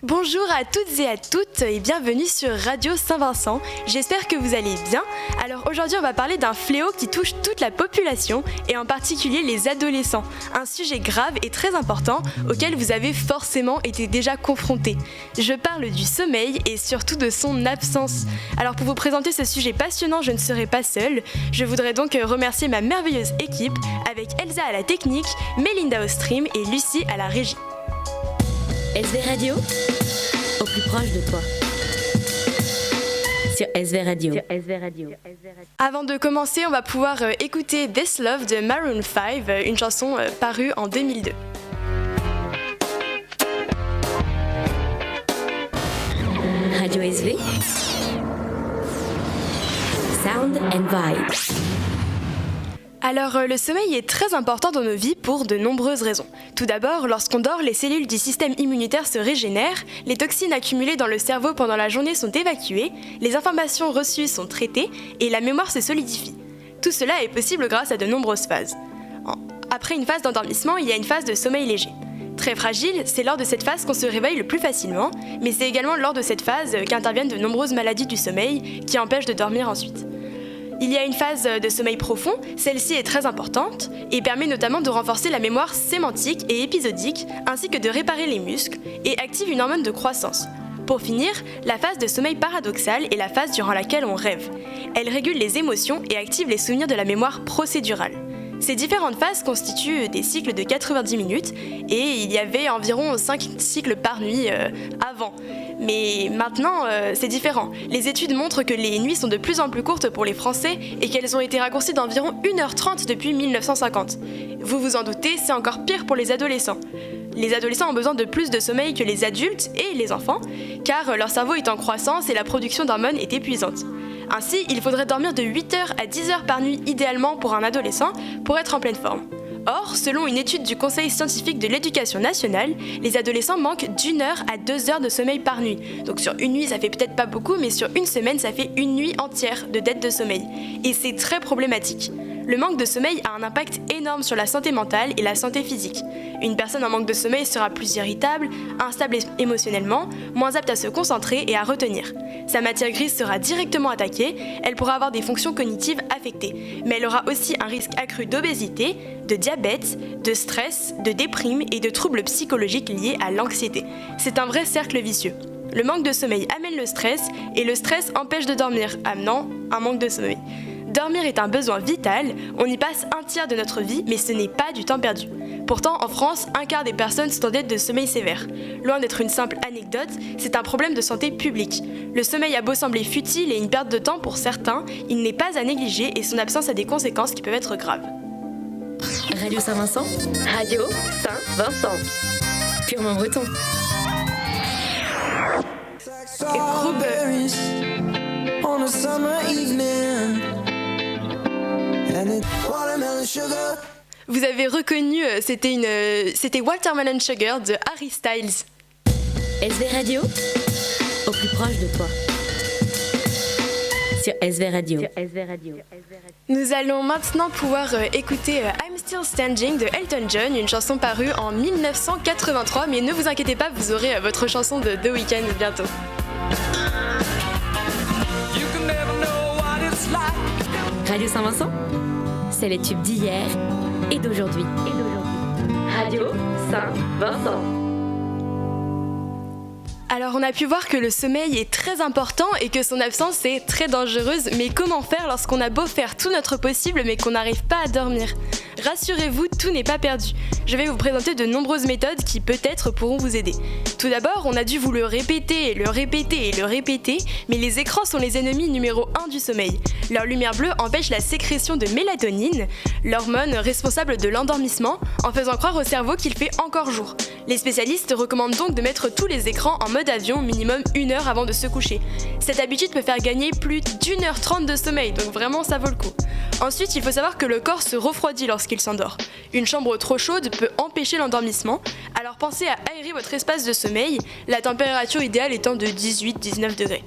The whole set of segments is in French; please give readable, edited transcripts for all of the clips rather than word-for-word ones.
Bonjour à toutes et à toutes et bienvenue sur Radio Saint-Vincent. J'espère que vous allez bien. Alors aujourd'hui on va parler d'un fléau qui touche toute la population et en particulier les adolescents. Un sujet grave et très important auquel vous avez forcément été déjà confrontés. Je parle du sommeil et surtout de son absence. Alors pour vous présenter ce sujet passionnant, je ne serai pas seule. Je voudrais donc remercier ma merveilleuse équipe avec Elsa à la technique, Mélinda au stream et Lucie à la régie. SV Radio, au plus proche de toi. Sur SV Radio. Avant de commencer, on va pouvoir écouter This Love de Maroon 5, une chanson parue en 2002. Radio SV. Sound and Vibe. Alors, le sommeil est très important dans nos vies pour de nombreuses raisons. Tout d'abord, lorsqu'on dort, les cellules du système immunitaire se régénèrent, les toxines accumulées dans le cerveau pendant la journée sont évacuées, les informations reçues sont traitées et la mémoire se solidifie. Tout cela est possible grâce à de nombreuses phases. Après une phase d'endormissement, il y a une phase de sommeil léger. Très fragile, c'est lors de cette phase qu'on se réveille le plus facilement, mais c'est également lors de cette phase qu'interviennent de nombreuses maladies du sommeil qui empêchent de dormir ensuite. Il y a une phase de sommeil profond, celle-ci est très importante et permet notamment de renforcer la mémoire sémantique et épisodique ainsi que de réparer les muscles et active une hormone de croissance. Pour finir, la phase de sommeil paradoxal est la phase durant laquelle on rêve. Elle régule les émotions et active les souvenirs de la mémoire procédurale. Ces différentes phases constituent des cycles de 90 minutes et il y avait environ 5 cycles par nuit avant. Mais maintenant, c'est différent. Les études montrent que les nuits sont de plus en plus courtes pour les Français et qu'elles ont été raccourcies d'environ 1h30 depuis 1950. Vous vous en doutez, c'est encore pire pour les adolescents. Les adolescents ont besoin de plus de sommeil que les adultes et les enfants, car leur cerveau est en croissance et la production d'hormones est épuisante. Ainsi, il faudrait dormir de 8h à 10h par nuit idéalement pour un adolescent pour être en pleine forme. Or, selon une étude du Conseil scientifique de l'éducation nationale, les adolescents manquent d'1 heure à 2 heures de sommeil par nuit. Donc sur une nuit, ça fait peut-être pas beaucoup, mais sur une semaine, ça fait une nuit entière de dette de sommeil. Et c'est très problématique. Le manque de sommeil a un impact énorme sur la santé mentale et la santé physique. Une personne en manque de sommeil sera plus irritable, instable émotionnellement, moins apte à se concentrer et à retenir. Sa matière grise sera directement attaquée, elle pourra avoir des fonctions cognitives affectées, mais elle aura aussi un risque accru d'obésité, de diabète, de stress, de déprime et de troubles psychologiques liés à l'anxiété. C'est un vrai cercle vicieux. Le manque de sommeil amène le stress et le stress empêche de dormir, amenant un manque de sommeil. Dormir est un besoin vital, on y passe un tiers de notre vie, mais ce n'est pas du temps perdu. Pourtant, en France, un quart des personnes sont en dette de sommeil sévère. Loin d'être une simple anecdote, c'est un problème de santé publique. Le sommeil a beau sembler futile et une perte de temps pour certains, il n'est pas à négliger et son absence a des conséquences qui peuvent être graves. Radio Saint-Vincent. Radio Saint-Vincent. Purement breton. Et groupe on a summer evening and it's watermelon sugar. Vous avez reconnu, c'était Watermelon Sugar de Harry Styles. SV Radio, au plus proche de toi. Sur SV Radio. Nous allons maintenant pouvoir écouter I'm Still Standing de Elton John, une chanson parue en 1983, mais ne vous inquiétez pas, vous aurez votre chanson de The Weeknd bientôt. Radio Saint-Vincent, c'est les tubes d'hier et d'aujourd'hui. Radio Saint-Vincent. Alors on a pu voir que le sommeil est très important et que son absence est très dangereuse, mais comment faire lorsqu'on a beau faire tout notre possible mais qu'on n'arrive pas à dormir ? Rassurez-vous, tout n'est pas perdu. Je vais vous présenter de nombreuses méthodes qui peut-être pourront vous aider. Tout d'abord, on a dû vous le répéter, mais les écrans sont les ennemis numéro 1 du sommeil. Leur lumière bleue empêche la sécrétion de mélatonine, l'hormone responsable de l'endormissement, en faisant croire au cerveau qu'il fait encore jour. Les spécialistes recommandent donc de mettre tous les écrans en mode avion minimum 1 heure avant de se coucher. Cette habitude peut faire gagner plus d'1h30 de sommeil, donc vraiment ça vaut le coup. Ensuite, il faut savoir que le corps se refroidit lorsqu'il s'endort. Une chambre trop chaude peut empêcher l'endormissement, alors pensez à aérer votre espace de sommeil, la température idéale étant de 18-19 degrés.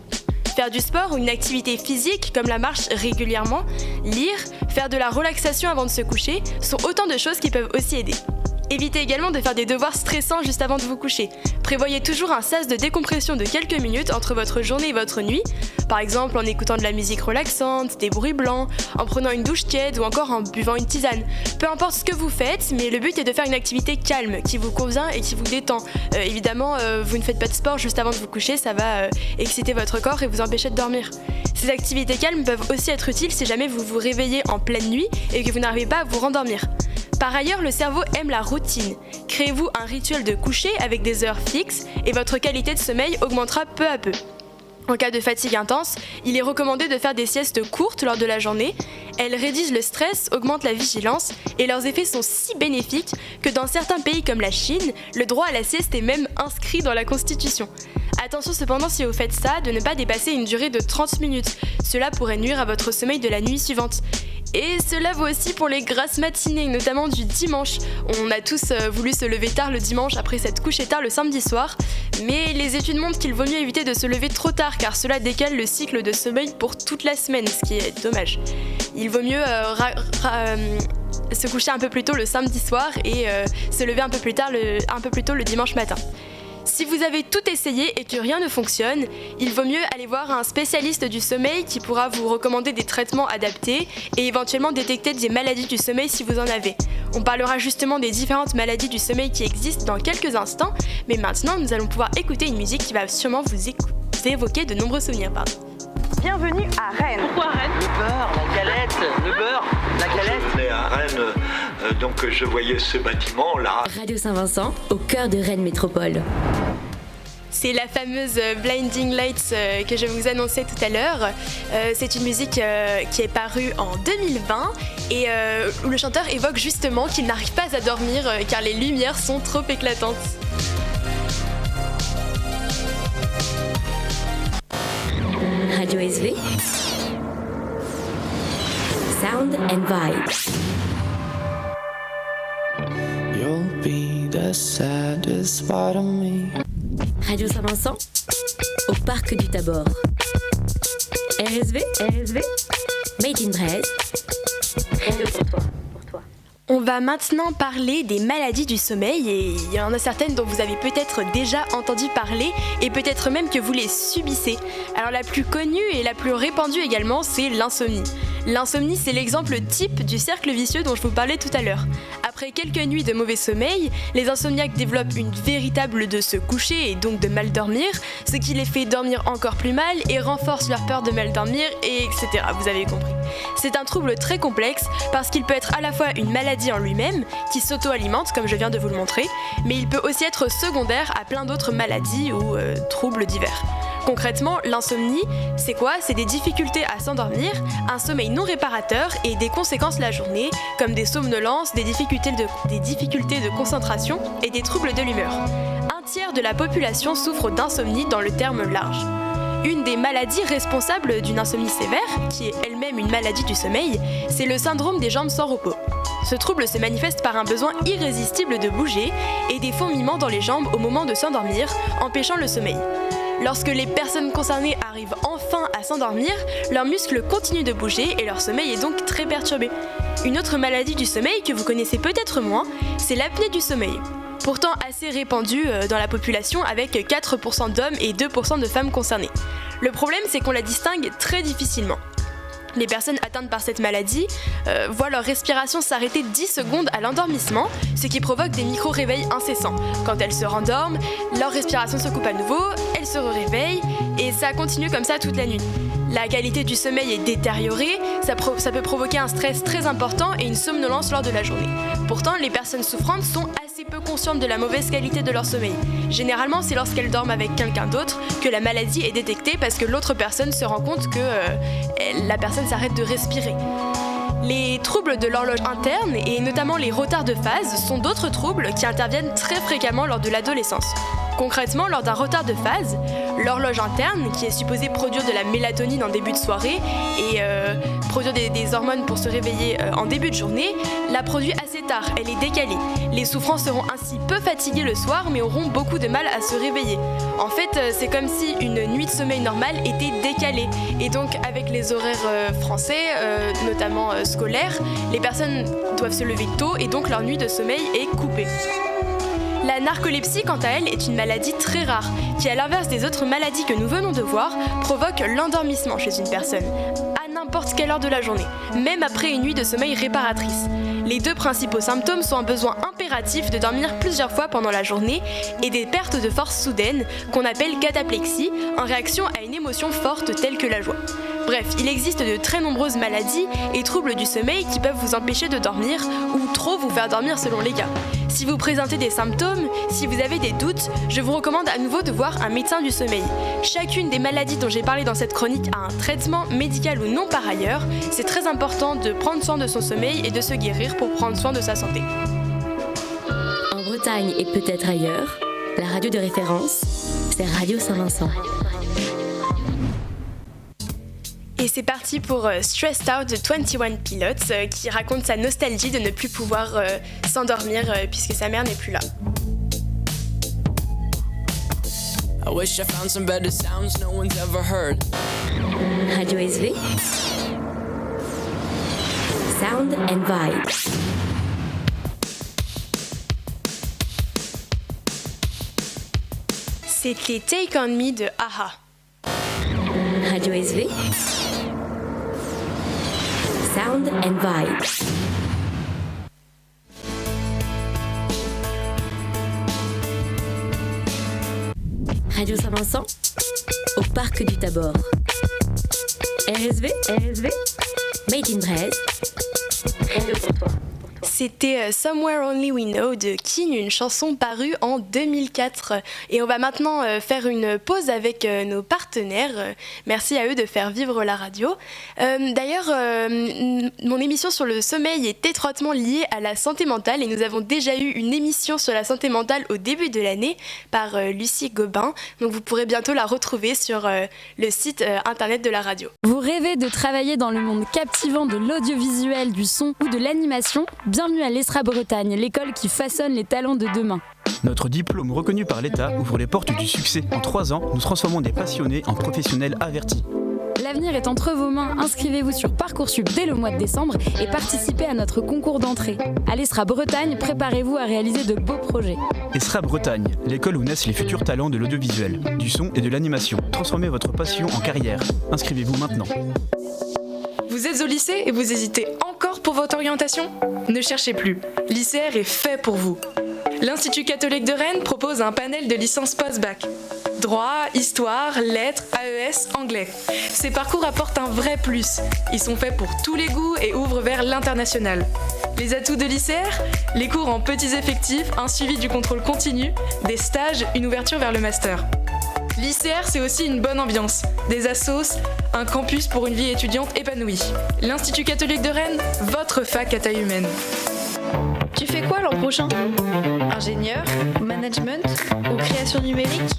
Faire du sport ou une activité physique comme la marche régulièrement, lire, faire de la relaxation avant de se coucher sont autant de choses qui peuvent aussi aider. Évitez également de faire des devoirs stressants juste avant de vous coucher. Prévoyez toujours un sas de décompression de quelques minutes entre votre journée et votre nuit, par exemple en écoutant de la musique relaxante, des bruits blancs, en prenant une douche tiède ou encore en buvant une tisane. Peu importe ce que vous faites, mais le but est de faire une activité calme, qui vous convient et qui vous détend. Évidemment, vous ne faites pas de sport juste avant de vous coucher, ça va exciter votre corps et vous empêcher de dormir. Ces activités calmes peuvent aussi être utiles si jamais vous vous réveillez en pleine nuit et que vous n'arrivez pas à vous rendormir. Par ailleurs, le cerveau aime la routine. Créez-vous un rituel de coucher avec des heures fixes et votre qualité de sommeil augmentera peu à peu. En cas de fatigue intense, il est recommandé de faire des siestes courtes lors de la journée. Elles réduisent le stress, augmentent la vigilance et leurs effets sont si bénéfiques que dans certains pays comme la Chine, le droit à la sieste est même inscrit dans la Constitution. Attention cependant, si vous faites ça, de ne pas dépasser une durée de 30 minutes. Cela pourrait nuire à votre sommeil de la nuit suivante. Et cela vaut aussi pour les grasses matinées, notamment du dimanche. On a tous voulu se lever tard le dimanche après s'être couché tard le samedi soir, mais les études montrent qu'il vaut mieux éviter de se lever trop tard car cela décale le cycle de sommeil pour toute la semaine, ce qui est dommage. Il vaut mieux se coucher un peu plus tôt le samedi soir et se lever un peu plus tôt le dimanche matin. Si vous avez tout essayé et que rien ne fonctionne, il vaut mieux aller voir un spécialiste du sommeil qui pourra vous recommander des traitements adaptés et éventuellement détecter des maladies du sommeil si vous en avez. On parlera justement des différentes maladies du sommeil qui existent dans quelques instants, mais maintenant nous allons pouvoir écouter une musique qui va sûrement vous évoquer de nombreux souvenirs. Bienvenue à Rennes. Pourquoi Rennes? Le beurre, la galette, le beurre, la galette. Je venais à Rennes, donc je voyais ce bâtiment là. Radio Saint-Vincent, au cœur de Rennes Métropole. C'est la fameuse Blinding Lights que je vous annonçais tout à l'heure. C'est une musique qui est parue en 2020 et où le chanteur évoque justement qu'il n'arrive pas à dormir car les lumières sont trop éclatantes. Radio SV. Sound and Vibes. You'll be the saddest part of me. Radio Saint-Vincent, au parc du Tabor. RSV, Made in Brest. Radio pour toi. On va maintenant parler des maladies du sommeil et il y en a certaines dont vous avez peut-être déjà entendu parler et peut-être même que vous les subissez. Alors la plus connue et la plus répandue également, c'est l'insomnie. L'insomnie, c'est l'exemple type du cercle vicieux dont je vous parlais tout à l'heure. Après quelques nuits de mauvais sommeil, les insomniaques développent une véritable de se coucher et donc de mal dormir, ce qui les fait dormir encore plus mal et renforce leur peur de mal dormir, et etc. Vous avez compris. C'est un trouble très complexe parce qu'il peut être à la fois une maladie en lui-même, qui s'auto-alimente comme je viens de vous le montrer, mais il peut aussi être secondaire à plein d'autres maladies ou troubles divers. Concrètement, l'insomnie, c'est quoi? C'est des difficultés à s'endormir, un sommeil non réparateur et des conséquences la journée, comme des somnolences, des difficultés de concentration et des troubles de l'humeur. Un tiers de la population souffre d'insomnie dans le terme large. Une des maladies responsables d'une insomnie sévère, qui est elle-même une maladie du sommeil, c'est le syndrome des jambes sans repos. Ce trouble se manifeste par un besoin irrésistible de bouger et des fourmillements dans les jambes au moment de s'endormir, empêchant le sommeil. Lorsque les personnes concernées arrivent enfin à s'endormir, leurs muscles continuent de bouger et leur sommeil est donc très perturbé. Une autre maladie du sommeil que vous connaissez peut-être moins, c'est l'apnée du sommeil. Pourtant assez répandue dans la population avec 4% d'hommes et 2% de femmes concernées. Le problème, c'est qu'on la distingue très difficilement. Les personnes atteintes par cette maladie voient leur respiration s'arrêter 10 secondes à l'endormissement, ce qui provoque des micro-réveils incessants. Quand elles se rendorment, leur respiration se coupe à nouveau, elles se réveillent et ça continue comme ça toute la nuit. La qualité du sommeil est détériorée, ça peut provoquer un stress très important et une somnolence lors de la journée. Pourtant, les personnes souffrantes sont assez peu conscientes de la mauvaise qualité de leur sommeil. Généralement, c'est lorsqu'elles dorment avec quelqu'un d'autre que la maladie est détectée parce que l'autre personne se rend compte que la personne s'arrête de respirer. Les troubles de l'horloge interne et notamment les retards de phase sont d'autres troubles qui interviennent très fréquemment lors de l'adolescence. Concrètement, lors d'un retard de phase, l'horloge interne, qui est supposée produire de la mélatonine en début de soirée et produire des hormones pour se réveiller en début de journée, la produit assez tard, elle est décalée. Les souffrants seront ainsi peu fatigués le soir mais auront beaucoup de mal à se réveiller. En fait, c'est comme si une nuit de sommeil normale était décalée. Et donc avec les horaires français, notamment scolaires, les personnes doivent se lever tôt et donc leur nuit de sommeil est coupée. La narcolepsie, quant à elle, est une maladie très rare, qui, à l'inverse des autres maladies que nous venons de voir, provoque l'endormissement chez une personne, à n'importe quelle heure de la journée, même après une nuit de sommeil réparatrice. Les deux principaux symptômes sont un besoin impératif de dormir plusieurs fois pendant la journée et des pertes de force soudaines, qu'on appelle cataplexie, en réaction à une émotion forte telle que la joie. Bref, il existe de très nombreuses maladies et troubles du sommeil qui peuvent vous empêcher de dormir ou trop vous faire dormir selon les cas. Si vous présentez des symptômes, si vous avez des doutes, je vous recommande à nouveau de voir un médecin du sommeil. Chacune des maladies dont j'ai parlé dans cette chronique a un traitement médical ou non par ailleurs. C'est très important de prendre soin de son sommeil et de se guérir pour prendre soin de sa santé. En Bretagne et peut-être ailleurs, la radio de référence, c'est Radio Saint-Vincent. Et c'est parti pour Stressed Out de 21 Pilots qui raconte sa nostalgie de ne plus pouvoir s'endormir puisque sa mère n'est plus là. I wish I found some better sounds no one's ever heard. Radio SV. Sound and Vibe. C'était Take On Me de A-ha. Radio SV. Sound and Vibe. Radio Saint-Vincent, au parc du Tabor. RSV, Made in Brest. Radio pour toi. C'était Somewhere Only We Know de King, une chanson parue en 2004. Et on va maintenant faire une pause avec nos partenaires. Merci à eux de faire vivre la radio. D'ailleurs, mon émission sur le sommeil est étroitement liée à la santé mentale et nous avons déjà eu une émission sur la santé mentale au début de l'année par Lucie Gobin. Donc vous pourrez bientôt la retrouver sur le site internet de la radio. Vous rêvez de travailler dans le monde captivant de l'audiovisuel, du son ou de l'animation ? Bienvenue à l'ESRA Bretagne, l'école qui façonne les talents de demain. Notre diplôme reconnu par l'État ouvre les portes du succès. En 3 ans, nous transformons des passionnés en professionnels avertis. L'avenir est entre vos mains. Inscrivez-vous sur Parcoursup dès le mois de décembre et participez à notre concours d'entrée. À l'ESRA Bretagne, préparez-vous à réaliser de beaux projets. ESRA Bretagne, l'école où naissent les futurs talents de l'audiovisuel, du son et de l'animation. Transformez votre passion en carrière. Inscrivez-vous maintenant. Vous êtes au lycée et vous hésitez encore pour votre orientation ? Ne cherchez plus, l'ICR est fait pour vous. L'Institut catholique de Rennes propose un panel de licences post-bac. Droit, histoire, lettres, AES, anglais. Ces parcours apportent un vrai plus. Ils sont faits pour tous les goûts et ouvrent vers l'international. Les atouts de l'ICR ? Les cours en petits effectifs, un suivi du contrôle continu, des stages, une ouverture vers le master. L'ICR, c'est aussi une bonne ambiance, des assos, un campus pour une vie étudiante épanouie. L'Institut catholique de Rennes, votre fac à taille humaine. Tu fais quoi l'an prochain ? Ingénieur, management ou création numérique ?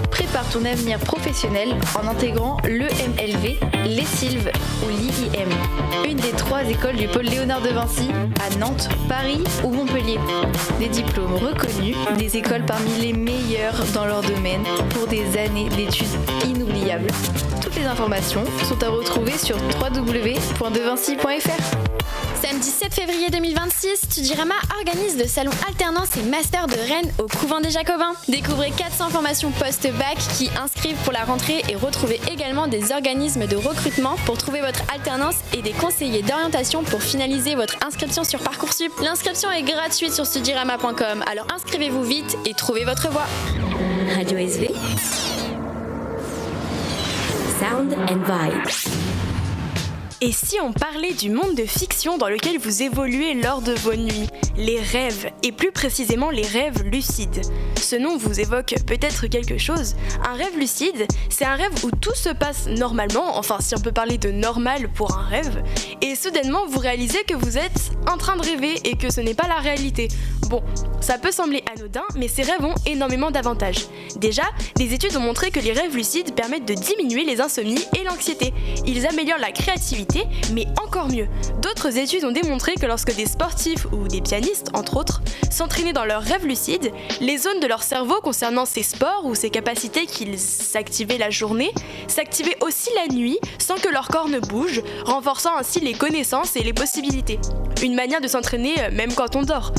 Prépare ton avenir professionnel en intégrant l'EMLV, l'ESILV ou l'IIM, une des 3 écoles du pôle Léonard de Vinci à Nantes, Paris ou Montpellier. Des diplômes reconnus, des écoles parmi les meilleures dans leur domaine pour des années d'études inoubliables. Toutes les informations sont à retrouver sur www.devinci.fr. Samedi 7 février 2026, Studirama organise le salon alternance et master de Rennes au couvent des Jacobins. Découvrez 400 formations post-bac qui inscrivent pour la rentrée et retrouvez également des organismes de recrutement pour trouver votre alternance et des conseillers d'orientation pour finaliser votre inscription sur Parcoursup. L'inscription est gratuite sur studirama.com, alors inscrivez-vous vite et trouvez votre voie. Radio SV. Sound and Vibe. Et si on parlait du monde de fiction dans lequel vous évoluez lors de vos nuits, les rêves, et plus précisément les rêves lucides. Ce nom vous évoque peut-être quelque chose. Un rêve lucide, c'est un rêve où tout se passe normalement, enfin si on peut parler de normal pour un rêve, et soudainement vous réalisez que vous êtes en train de rêver et que ce n'est pas la réalité. Bon, ça peut sembler anodin, mais ces rêves ont énormément d'avantages. Déjà, des études ont montré que les rêves lucides permettent de diminuer les insomnies et l'anxiété. Ils améliorent la créativité, mais encore mieux. D'autres études ont démontré que lorsque des sportifs ou des pianistes, entre autres, s'entraînaient dans leurs rêves lucides, les zones de leur cerveau concernant ces sports ou ces capacités qu'ils s'activaient la journée s'activaient aussi la nuit sans que leur corps ne bouge, renforçant ainsi les connaissances et les possibilités. Une manière de s'entraîner même quand on dort.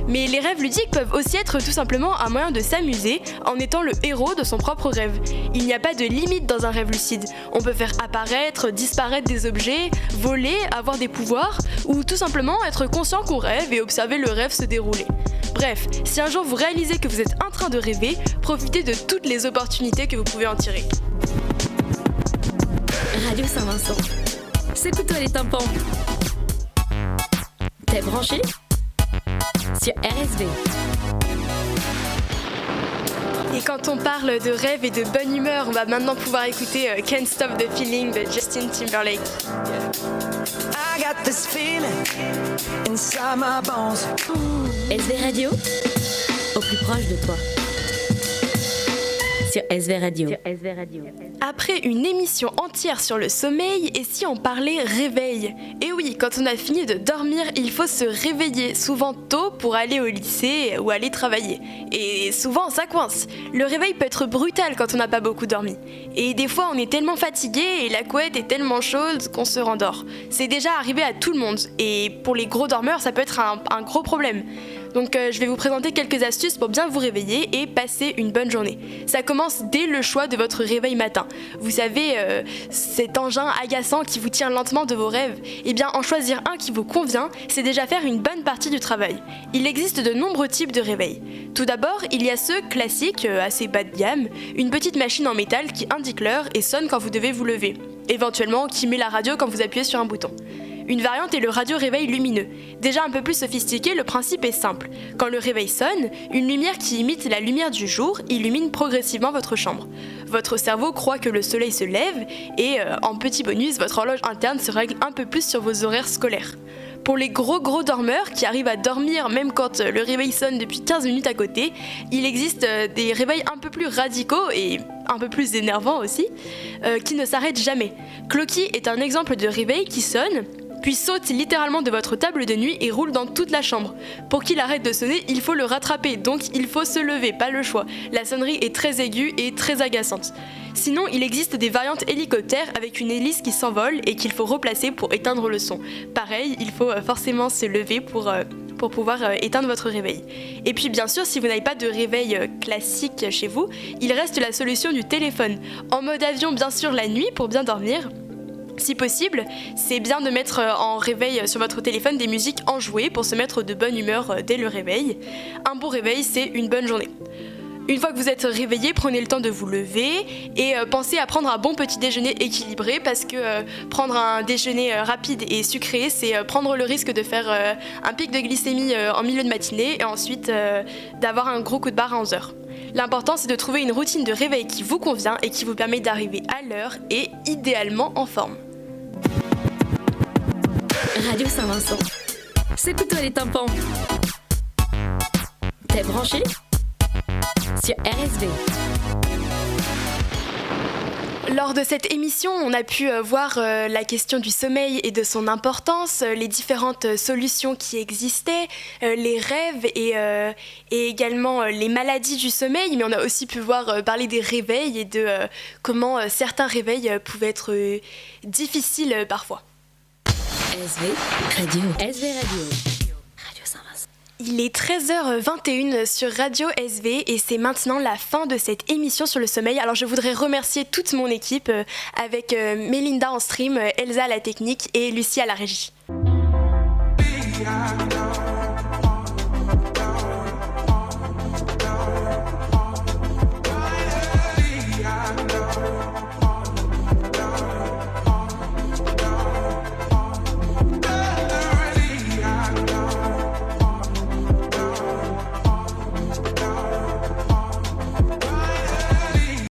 Mais les rêves ludiques peuvent aussi être tout simplement un moyen de s'amuser en étant le héros de son propre rêve. Il n'y a pas de limite dans un rêve lucide. On peut faire apparaître, disparaître des objets, voler, avoir des pouvoirs, ou tout simplement être conscient qu'on rêve et observer le rêve se dérouler. Bref, si un jour vous réalisez que vous êtes en train de rêver, profitez de toutes les opportunités que vous pouvez en tirer. Radio Saint-Vincent. Secoue-toi les tympans. T'es branché sur RSV. Et quand on parle de rêve et de bonne humeur, on va maintenant pouvoir écouter Can't Stop the Feeling de Justin Timberlake. I got this feeling inside my bones. SV Radio, au plus proche de toi. Sur SV Radio. Après une émission entière sur le sommeil, et si on parlait réveil ? Et oui, quand on a fini de dormir, il faut se réveiller, souvent tôt pour aller au lycée ou aller travailler. Et souvent ça coince. Le réveil peut être brutal quand on n'a pas beaucoup dormi. Et des fois on est tellement fatigué et la couette est tellement chaude qu'on se rendort. C'est déjà arrivé à tout le monde, et pour les gros dormeurs ça peut être un gros problème. Donc je vais vous présenter quelques astuces pour bien vous réveiller et passer une bonne journée. Ça commence dès le choix de votre réveil matin. Vous savez, cet engin agaçant qui vous tire lentement de vos rêves. Eh bien, en choisir un qui vous convient, c'est déjà faire une bonne partie du travail. Il existe de nombreux types de réveils. Tout d'abord, il y a ceux classiques, assez bas de gamme, une petite machine en métal qui indique l'heure et sonne quand vous devez vous lever. Éventuellement, qui met la radio quand vous appuyez sur un bouton. Une variante est le radio-réveil lumineux. Déjà un peu plus sophistiqué, le principe est simple. Quand le réveil sonne, une lumière qui imite la lumière du jour illumine progressivement votre chambre. Votre cerveau croit que le soleil se lève et, en petit bonus, votre horloge interne se règle un peu plus sur vos horaires scolaires. Pour les gros dormeurs qui arrivent à dormir même quand le réveil sonne depuis 15 minutes à côté, il existe des réveils un peu plus radicaux et un peu plus énervants aussi, qui ne s'arrêtent jamais. Clocky est un exemple de réveil qui sonne, puis saute littéralement de votre table de nuit et roule dans toute la chambre. Pour qu'il arrête de sonner, il faut le rattraper, donc il faut se lever, pas le choix. La sonnerie est très aiguë et très agaçante. Sinon, il existe des variantes hélicoptères avec une hélice qui s'envole et qu'il faut replacer pour éteindre le son. Pareil, il faut forcément se lever pour pouvoir éteindre votre réveil. Et puis bien sûr, si vous n'avez pas de réveil classique chez vous, il reste la solution du téléphone. En mode avion bien sûr la nuit pour bien dormir. Si possible, c'est bien de mettre en réveil sur votre téléphone des musiques enjouées pour se mettre de bonne humeur dès le réveil. Un bon réveil, c'est une bonne journée. Une fois que vous êtes réveillé, prenez le temps de vous lever et pensez à prendre un bon petit déjeuner équilibré parce que prendre un déjeuner rapide et sucré, c'est prendre le risque de faire un pic de glycémie en milieu de matinée et ensuite d'avoir un gros coup de barre à 11h. L'important, c'est de trouver une routine de réveil qui vous convient et qui vous permet d'arriver à l'heure et idéalement en forme. Radio Saint-Vincent. Secoue-toi les tympans. T'es branché sur RSV. Lors de cette émission, on a pu voir la question du sommeil et de son importance, les différentes solutions qui existaient, les rêves et également les maladies du sommeil, mais on a aussi pu voir parler des réveils et de comment certains réveils pouvaient être difficiles parfois. SV Radio. SV Radio. Radio Saint-Vincent. Il est 13h21 sur Radio SV et c'est maintenant la fin de cette émission sur le sommeil. Alors je voudrais remercier toute mon équipe avec Mélinda en stream, Elsa à la technique et Lucie à la régie.